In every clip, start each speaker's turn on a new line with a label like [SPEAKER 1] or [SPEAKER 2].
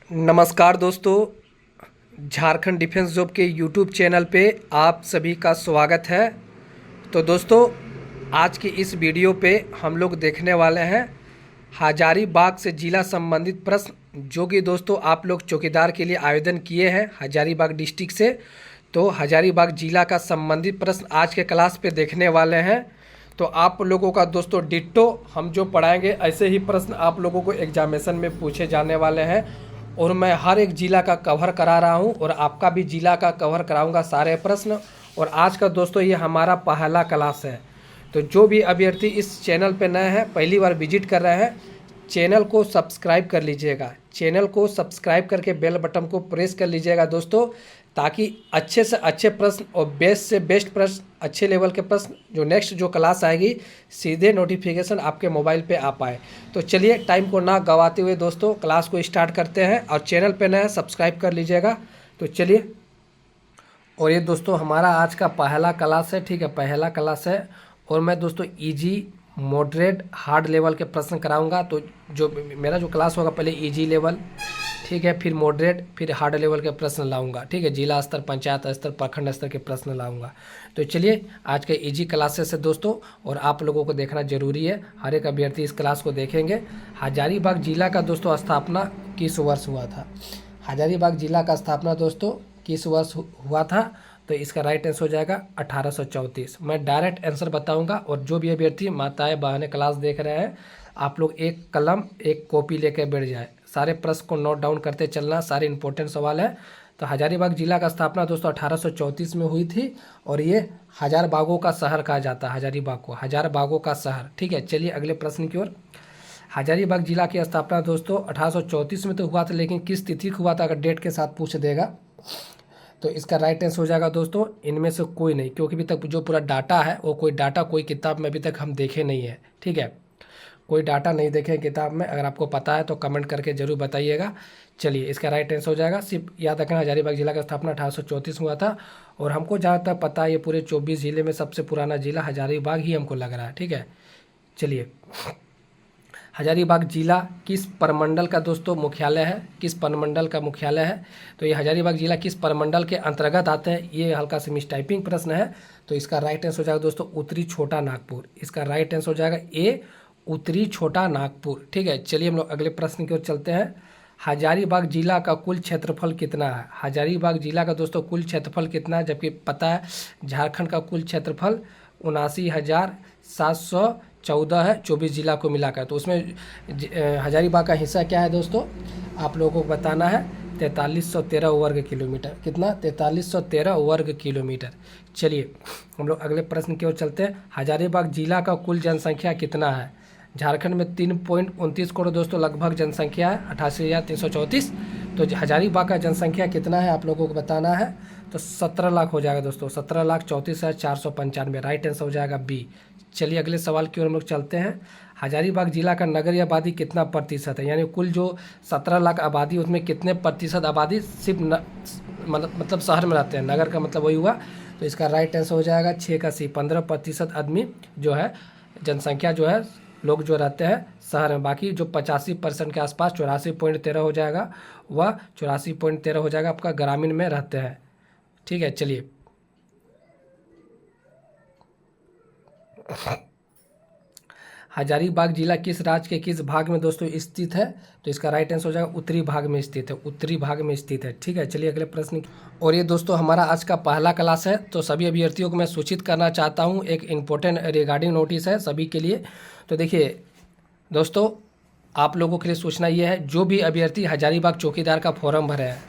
[SPEAKER 1] नमस्कार दोस्तों, Jharkhand defence job के यूट्यूब चैनल पे आप सभी का स्वागत है। तो दोस्तों, आज की इस वीडियो पे हम लोग देखने वाले हैं हजारीबाग से जिला संबंधित प्रश्न, जो कि दोस्तों आप लोग चौकीदार के लिए आवेदन किए हैं हजारीबाग डिस्ट्रिक्ट से। तो हजारीबाग जिला का संबंधित प्रश्न आज के क्लास पे देखने वाले हैं। तो आप लोगों का दोस्तों डिट्टो हम जो पढ़ाएंगे ऐसे ही प्रश्न आप लोगों को एग्जामिनेशन में पूछे जाने वाले हैं, और मैं हर एक ज़िला का कवर करा रहा हूं और आपका भी ज़िला का कवर कराऊंगा सारे प्रश्न। और आज का दोस्तों ये हमारा पहला क्लास है। तो जो भी अभ्यर्थी इस चैनल पे नए हैं, पहली बार विजिट कर रहे हैं, चैनल को सब्सक्राइब कर लीजिएगा। चैनल को सब्सक्राइब करके बेल बटन को प्रेस कर लीजिएगा दोस्तों, ताकि अच्छे से अच्छे प्रश्न और बेस्ट से बेस्ट प्रश्न, अच्छे लेवल के प्रश्न जो नेक्स्ट जो क्लास आएगी सीधे नोटिफिकेशन आपके मोबाइल पे आ पाए। तो चलिए टाइम को ना गवाते हुए दोस्तों क्लास को स्टार्ट करते हैं। और चैनल पे नए सब्सक्राइब कर लीजिएगा। तो चलिए, और ये दोस्तों हमारा आज का पहला क्लास है, ठीक है, पहला क्लास है। और मैं दोस्तों इजी, मॉडरेट, हार्ड लेवल के प्रश्न कराऊंगा। तो जो मेरा जो क्लास होगा पहले इजी लेवल, ठीक है, फिर मॉडरेट, फिर हार्ड लेवल के प्रश्न लाऊंगा, ठीक है, जिला स्तर, पंचायत स्तर, प्रखंड स्तर के प्रश्न लाऊंगा। तो चलिए आज के इजी क्लासेस है दोस्तों, और आप लोगों को देखना जरूरी है, हर एक अभ्यर्थी इस क्लास को देखेंगे। हजारीबाग जिला का दोस्तों स्थापना किस वर्ष हुआ था? हजारीबाग जिला का स्थापना दोस्तों किस वर्ष हुआ था? तो इसका राइट आंसर हो जाएगा 1834। मैं डायरेक्ट आंसर बताऊंगा, और जो भी अभ्यर्थी माताएं बहनें क्लास देख रहे हैं, आप लोग एक कलम एक कॉपी लेकर बैठ जाए, सारे प्रश्न को नोट डाउन करते चलना, सारे इंपॉर्टेंट सवाल है। तो हजारीबाग जिला का स्थापना दोस्तों 1834 में हुई थी, और ये हजार बागों का शहर कहा जाता है हजारीबाग को, हजार बागों का शहर, ठीक है। चलिए अगले प्रश्न की ओर। हजारीबाग जिला की स्थापना दोस्तों 1834 में तो हुआ था, लेकिन किस तिथि को हुआ था अगर डेट के साथ पूछ देगा तो इसका राइट आंसर हो जाएगा दोस्तों इनमें से कोई नहीं, क्योंकि अभी तक जो पूरा डाटा है वो कोई डाटा कोई किताब में अभी तक हम देखे नहीं है, ठीक है, कोई डाटा नहीं देखे किताब में। अगर आपको पता है तो कमेंट करके जरूर बताइएगा। चलिए इसका राइट आंसर हो जाएगा, सिर्फ याद रखना हजारीबाग जिला का स्थापना 1834 में हुआ था। और हमको जहाँ तक पता है ये पूरे 24 जिले में सबसे पुराना जिला हजारीबाग ही हमको लग रहा है, ठीक है। चलिए, हजारीबाग जिला किस प्रमंडल का दोस्तों मुख्यालय है? किस प्रमंडल का मुख्यालय है? तो ये हजारीबाग जिला किस प्रमंडल के अंतर्गत आते हैं? ये हल्का सा मिस टाइपिंग प्रश्न है। तो इसका राइट आंसर हो जाएगा दोस्तों उत्तरी छोटा नागपुर। इसका राइट आंसर हो जाएगा ए, उत्तरी छोटा नागपुर, ठीक है। चलिए हम लोग अगले प्रश्न की ओर चलते हैं। हजारीबाग जिला का कुल क्षेत्रफल कितना है? हजारीबाग जिला का दोस्तों कुल क्षेत्रफल कितना है? जबकि पता है झारखंड का कुल क्षेत्रफल 79,714 है 24 जिला को मिलाकर। तो उसमें हजारीबाग का हिस्सा क्या है दोस्तों, आप लोगों को बताना है। 4313 वर्ग किलोमीटर। कितना? 4313 वर्ग किलोमीटर। चलिए हम लोग अगले प्रश्न की ओर चलते हैं। हजारीबाग जिला का कुल जनसंख्या कितना है? झारखंड में 3.29 करोड़ दोस्तों लगभग जनसंख्या है, 88,334। तो हजारीबाग का जनसंख्या कितना है आप लोगों को बताना है। तो 17 लाख हो जाएगा दोस्तों, 17,34,495। राइट आंसर हो जाएगा बी। चलिए अगले सवाल की ओर हम लोग चलते हैं। हजारीबाग जिला का नगरीय आबादी कितना प्रतिशत है? यानी कुल जो 17 लाख आबादी उसमें कितने प्रतिशत आबादी सिर्फ मतलब शहर में रहते हैं, नगर का मतलब वही हुआ। तो इसका राइट आंसर हो जाएगा 6 का सी, 15% आदमी जो है, जनसंख्या जो है, लोग जो रहते हैं शहर में। बाकी जो 85% के आसपास 84.13 हो जाएगा, वह 84.13 हो जाएगा आपका ग्रामीण में रहते हैं, ठीक है। चलिए हजारीबाग जिला किस राज्य के किस भाग में दोस्तों स्थित है? तो इसका राइट आंसर हो जाएगा उत्तरी भाग में स्थित है, उत्तरी भाग में स्थित है, ठीक है। चलिए अगले प्रश्न। और ये दोस्तों हमारा आज का पहला क्लास है, तो सभी अभ्यर्थियों को मैं सूचित करना चाहता हूँ, एक इम्पोर्टेंट रिगार्डिंग नोटिस है सभी के लिए। तो देखिए दोस्तों, आप लोगों के लिए सूचना ये है, जो भी अभ्यर्थी हजारीबाग चौकीदार का फॉर्म भरे हैं,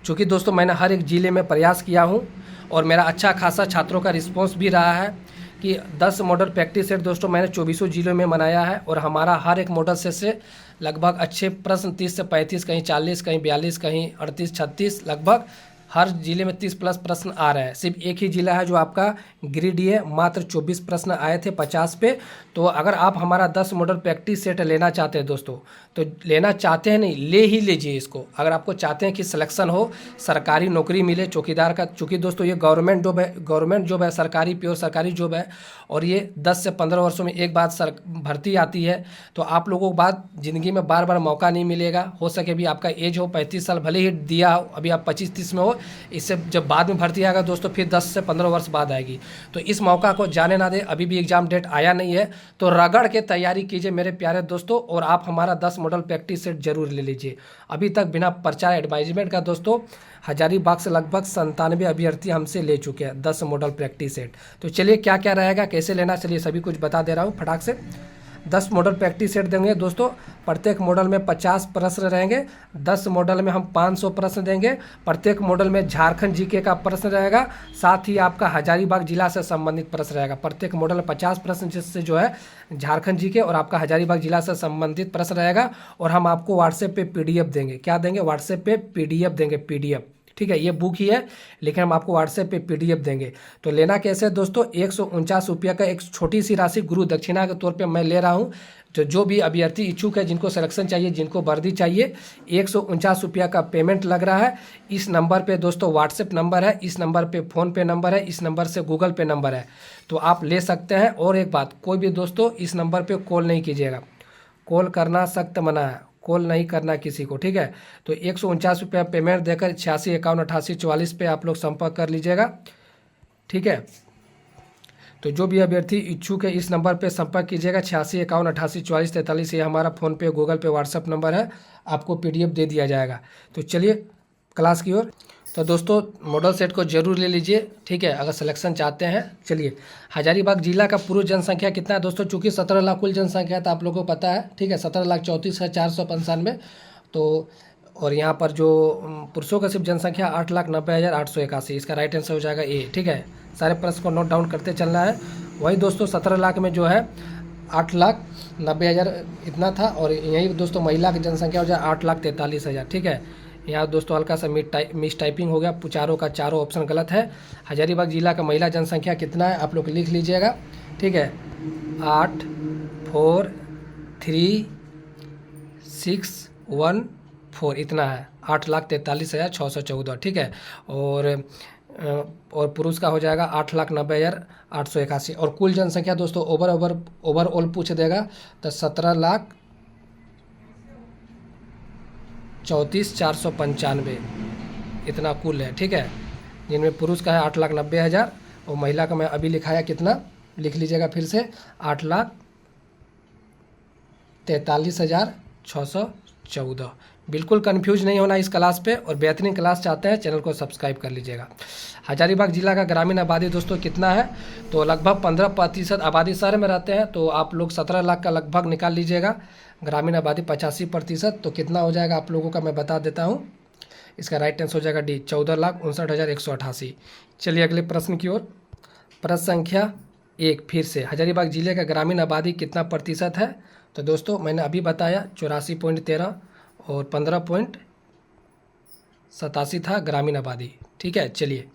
[SPEAKER 1] चूँकि दोस्तों मैंने हर एक ज़िले में प्रयास किया हूँ और मेरा अच्छा खासा छात्रों का रिस्पॉन्स भी रहा है कि 10 मॉडल प्रैक्टिस सेट दोस्तों मैंने 24 जिलों में बनाया है, और हमारा हर एक मॉडल सेट से लगभग अच्छे प्रश्न 30 से 35, कहीं 40, कहीं 42, कहीं 38, 36, लगभग हर जिले में 30 प्लस प्रश्न आ रहे हैं। सिर्फ एक ही जिला है जो आपका गिरिडीह है, मात्र 24 प्रश्न आए थे 50 पे। तो अगर आप हमारा 10 मॉडल प्रैक्टिस सेट लेना चाहते हैं दोस्तों, तो लेना चाहते हैं नहीं, ले ही लीजिए इसको। अगर आपको चाहते हैं कि सिलेक्शन हो, सरकारी नौकरी मिले चौकीदार का, चूँकि दोस्तों ये गवर्नमेंट जॉब है, सरकारी प्योर सरकारी जॉब है, और ये 10 से 15 वर्षों में एक बार भर्ती आती है। तो आप लोगों को बाद ज़िंदगी में बार बार मौका नहीं मिलेगा। हो सके भी आपका एज हो 35 साल, भले ही दिया हो, अभी आप 25-30 में हो, इससे जब बाद में भर्ती आएगा दोस्तों फिर 10 से 15 वर्ष बाद आएगी। तो इस मौका को जाने ना दें। अभी भी एग्ज़ाम डेट आया नहीं है, तो रगड़ के तैयारी कीजिए मेरे प्यारे दोस्तों, और आप हमारा 10 मॉडल प्रैक्टिस सेट जरूर ले लीजिए। अभी तक बिना प्रचार एडवाइजमेंट का दोस्तों हजारीबाग से लगभग 97 अभ्यर्थी हमसे ले चुके हैं 10 मॉडल प्रैक्टिस सेट। तो चलिए क्या क्या रहेगा, कैसे लेना, चलिए सभी कुछ बता दे रहा हूँ फटाक से। 10 मॉडल प्रैक्टिस सेट देंगे दोस्तों। प्रत्येक मॉडल में 50 प्रश्न रहेंगे। 10 मॉडल में हम 500 प्रश्न देंगे। प्रत्येक मॉडल में झारखंड जीके का प्रश्न रहेगा, साथ ही आपका हजारीबाग जिला से संबंधित प्रश्न रहेगा। प्रत्येक मॉडल में 50 प्रश्न, जिससे जो है झारखंड जीके और आपका हजारीबाग जिला से संबंधित प्रश्न रहेगा। और हम आपको व्हाट्सएप पे पीडीएफ देंगे। क्या देंगे? व्हाट्सएप पे पीडीएफ देंगे, पीडीएफ। ठीक है, ये बुक ही है, लेकिन हम आपको व्हाट्सएप पे पीडीएफ देंगे। तो लेना कैसे है दोस्तों? 149 रुपये का एक छोटी सी राशि गुरु दक्षिणा के तौर पे मैं ले रहा हूँ। जो भी अभ्यर्थी इच्छुक है, जिनको सिलेक्शन चाहिए, जिनको वर्दी चाहिए, 149 रुपया का पेमेंट लग रहा है। इस नंबर पे दोस्तों व्हाट्सएप नंबर है, इस नंबर पे फ़ोन पे नंबर है, इस नंबर से गूगल पे नंबर है, तो आप ले सकते हैं। और एक बात, कोई भी दोस्तों इस नंबर पर कॉल नहीं कीजिएगा, कॉल करना सख्त मना है, कॉल नहीं करना किसी को, ठीक है। तो 149 रुपया पेमेंट देकर 86 51 88 44 पे आप लोग संपर्क कर लीजिएगा, ठीक है। तो जो भी अभ्यर्थी इच्छुक है इस नंबर पे संपर्क कीजिएगा, 86 51 88 44 43। ये हमारा फ़ोन पे गूगल पे व्हाट्सअप नंबर है, आपको पीडीएफ दे दिया जाएगा। तो चलिए क्लास की ओर। तो दोस्तों मॉडल सेट को जरूर ले लीजिए, ठीक है, अगर सिलेक्शन चाहते हैं। चलिए, हजारीबाग जिला का पुरुष जनसंख्या कितना है दोस्तों? चूँकि 17 लाख कुल जनसंख्या है, तो आप लोगों को पता है, ठीक है, 17,34,495। तो और यहाँ पर जो पुरुषों का सिर्फ जनसंख्या 8,90,881। इसका राइट आंसर हो जाएगा ए, ठीक है। सारे प्रश्न को नोट डाउन करते चलना है। वही दोस्तों 17 लाख में जो है 8,90,000 इतना था, और यही दोस्तों महिला की जनसंख्या हो जाए 8,43,000, ठीक है। यहाँ दोस्तों हल्का सा मिस टाइपिंग हो गया, चारों का चारों ऑप्शन गलत है। हजारीबाग जिला का महिला जनसंख्या कितना है आप लोग लिख लीजिएगा, ठीक है, 8,4,3,6,1,4 इतना है, 8,43,614, ठीक है। और पुरुष का हो जाएगा 8,90,881। और कुल जनसंख्या दोस्तों ओवरऑल पूछ देगा तो 17,34,495 इतना कुल है, ठीक है। जिनमें पुरुष का है 8,90,000 और महिला का मैं अभी लिखाया कितना, लिख लीजिएगा फिर से, 8,43,614। बिल्कुल कंफ्यूज नहीं होना इस क्लास पे, और बेहतरीन क्लास चाहते हैं चैनल को सब्सक्राइब कर लीजिएगा। हजारीबाग जिला का ग्रामीण आबादी दोस्तों कितना है? तो लगभग 15% आबादी शहर में रहते हैं, तो आप लोग 17 लाख का लगभग निकाल लीजिएगा। ग्रामीण आबादी 85%, तो कितना हो जाएगा आप लोगों का मैं बता देता हूँ। इसका राइट आंसर हो जाएगा डी, 14,59,188। चलिए अगले प्रश्न की ओर। प्रश्न संख्या 1 फिर से, हजारीबाग जिले का ग्रामीण आबादी कितना प्रतिशत है? तो दोस्तों मैंने अभी बताया 84.13 और 15.87 था ग्रामीण आबादी, ठीक है। चलिए,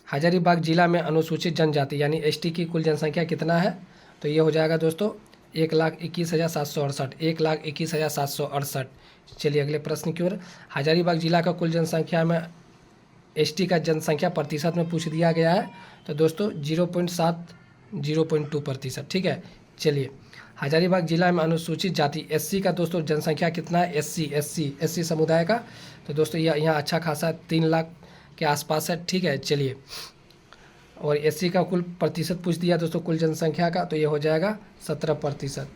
[SPEAKER 1] हजारीबाग जिला में अनुसूचित जनजाति यानी एसटी की कुल जनसंख्या कितना है? तो ये हो जाएगा दोस्तों 1,21,768, 1,21,768। चलिए अगले प्रश्न की ओर। हजारीबाग जिला का कुल जनसंख्या में एसटी का जनसंख्या प्रतिशत में पूछ दिया गया है, तो दोस्तों 0.2%, ठीक है। चलिए, हजारीबाग जिला में अनुसूचित जाति एससी का दोस्तों जनसंख्या कितना है? एससी समुदाय का, तो दोस्तों यहाँ अच्छा खासा 3 लाख के आसपास है, ठीक है। चलिए, और एससी का कुल प्रतिशत पूछ दिया दोस्तों कुल जनसंख्या का, तो ये हो जाएगा 17%,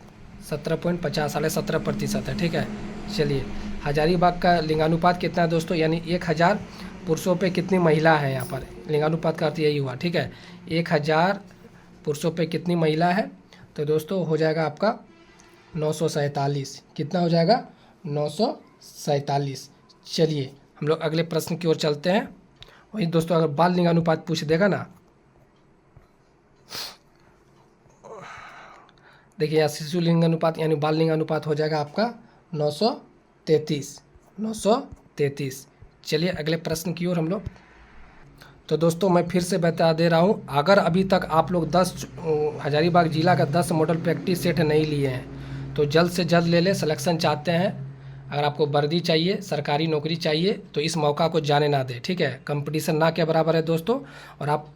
[SPEAKER 1] 17.50, 17.5% है, ठीक है। चलिए, हजारीबाग का लिंगानुपात कितना है दोस्तों? यानी 1,000 पुरुषों पे कितनी महिला है? यहाँ पर लिंगानुपात का अर्थ यही हुआ, ठीक है। 1,000 पुरुषों पे कितनी महिला है? तो दोस्तों हो जाएगा आपका 947। कितना हो जाएगा? 947। चलिए हम लोग अगले प्रश्न की ओर चलते हैं। वही दोस्तों अगर बाल लिंगानुपात पूछ देगा ना, देखिए यहाँ शिशु लिंगानुपात यानी बाल लिंगानुपात हो जाएगा आपका 933। चलिए अगले प्रश्न की ओर हम लोग। तो दोस्तों मैं फिर से बता दे रहा हूँ, अगर अभी तक आप लोग 10 हजारीबाग जिला का 10 मॉडल प्रैक्टिस सेट नहीं लिए हैं तो जल्द से जल्द ले लें। सिलेक्शन चाहते हैं, अगर आपको वर्दी चाहिए, सरकारी नौकरी चाहिए तो इस मौका को जाने ना दें, ठीक है। कंपटीशन ना के बराबर है दोस्तों, और आप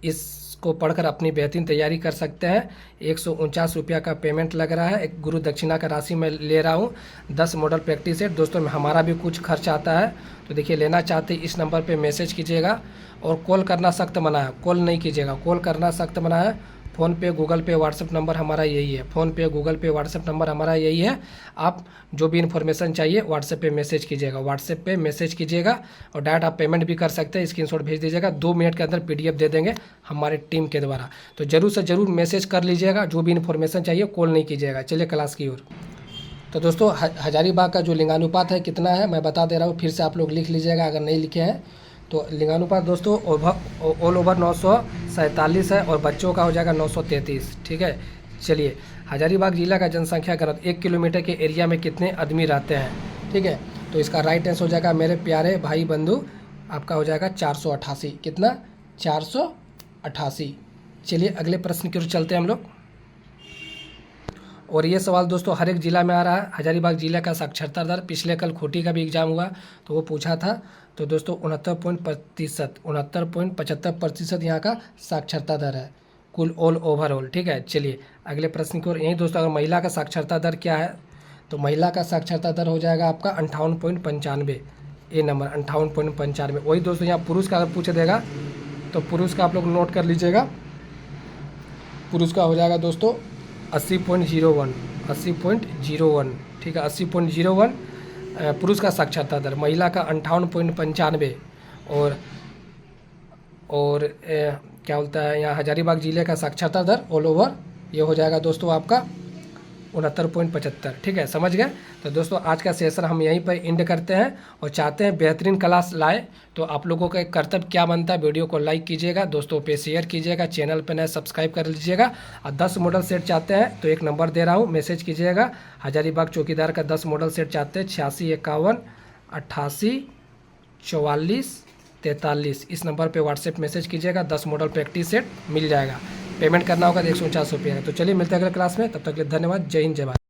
[SPEAKER 1] इसको पढ़कर अपनी बेहतरीन तैयारी कर सकते हैं। 149 रुपया का पेमेंट लग रहा है, एक गुरु दक्षिणा का राशि मैं ले रहा हूँ। 10 मॉडल प्रैक्टिस सेट दोस्तों, हमारा भी कुछ खर्च आता है, तो देखिए लेना चाहते इस नंबर पे मैसेज कीजिएगा। और कॉल करना सख्त मना है, कॉल नहीं कीजिएगा, कॉल करना सख्त मना है। फ़ोनपे, गूगल पे, व्हाट्सएप नंबर हमारा यही है। फ़ोनपे, गूगल पे, व्हाट्सएप नंबर हमारा यही है। आप जो भी इन्फॉर्मेशन चाहिए व्हाट्सएप पे मैसेज कीजिएगा, व्हाट्सएप पे मैसेज कीजिएगा, और डायरेक्ट आप पेमेंट भी कर सकते हैं। स्क्रीनशॉट भेज दीजिएगा, 2 मिनट के अंदर PDF दे देंगे हमारे टीम के द्वारा। तो ज़रूर से ज़रूर मैसेज कर लीजिएगा, जो भी इन्फॉर्मेशन चाहिए, कॉल नहीं कीजिएगा। चलिए क्लास की ओर। तो दोस्तों हजारीबाग का जो लिंगानुपात है कितना है मैं बता दे रहा हूँ, फिर से आप लोग लिख लीजिएगा अगर नहीं लिखे हैं तो। लिंगानुपात दोस्तों ऑल ओवर 947 है, और बच्चों का हो जाएगा 933, ठीक है। चलिए हजारीबाग जिला का जनसंख्या घनत्व 1 किलोमीटर के एरिया में कितने आदमी रहते हैं, ठीक है। तो इसका राइट आंसर हो जाएगा मेरे प्यारे भाई बंधु, आपका हो जाएगा 488। कितना? 488। चलिए अगले प्रश्न की ओर चलते हैं हम लोग। और ये सवाल दोस्तों हर एक ज़िला में आ रहा है। हजारीबाग जिला का साक्षरता दर, पिछले कल खूंटी का भी एग्जाम हुआ तो वो पूछा था। तो दोस्तों 69.75% यहाँ का साक्षरता दर है, कुल ऑल ओवरऑल, ठीक है। चलिए अगले प्रश्न की ओर। यही दोस्तों अगर महिला का साक्षरता दर क्या है, तो महिला का साक्षरता दर हो जाएगा आपका 58.95, ए नंबर 58.95। वही दोस्तों यहाँ पुरुष का अगर पूछ देगा तो पुरुष का आप लोग नोट कर लीजिएगा, पुरुष का हो जाएगा दोस्तों 80.01, ठीक है। 80.01 पुरुष का साक्षरता दर, महिला का 58.95। और क्या बोलता है यहाँ हजारीबाग जिले का साक्षरता दर ऑल ओवर ये हो जाएगा दोस्तों आपका 69.75, ठीक है। समझ गए। तो दोस्तों आज का सेशन हम यहीं पर एंड करते हैं, और चाहते हैं बेहतरीन क्लास लाए। तो आप लोगों का एक कर्तव्य क्या बनता है, वीडियो को लाइक कीजिएगा, दोस्तों पे शेयर कीजिएगा, चैनल पे नए सब्सक्राइब कर लीजिएगा। और 10 मॉडल सेट चाहते हैं तो एक नंबर दे रहा हूँ, मैसेज कीजिएगा। हजारीबाग चौकीदार का 10 मॉडल सेट चाहते हैं 8651 88 44 43, इस नंबर पे व्हाट्सएप मैसेज कीजिएगा। 10 मॉडल प्रैक्टिस सेट मिल जाएगा। पेमेंट करना होगा 149 रुपये। तो चलिए मिलते हैं अगले क्लास में, तब तक के लिए धन्यवाद। जय हिंद, जय भारत।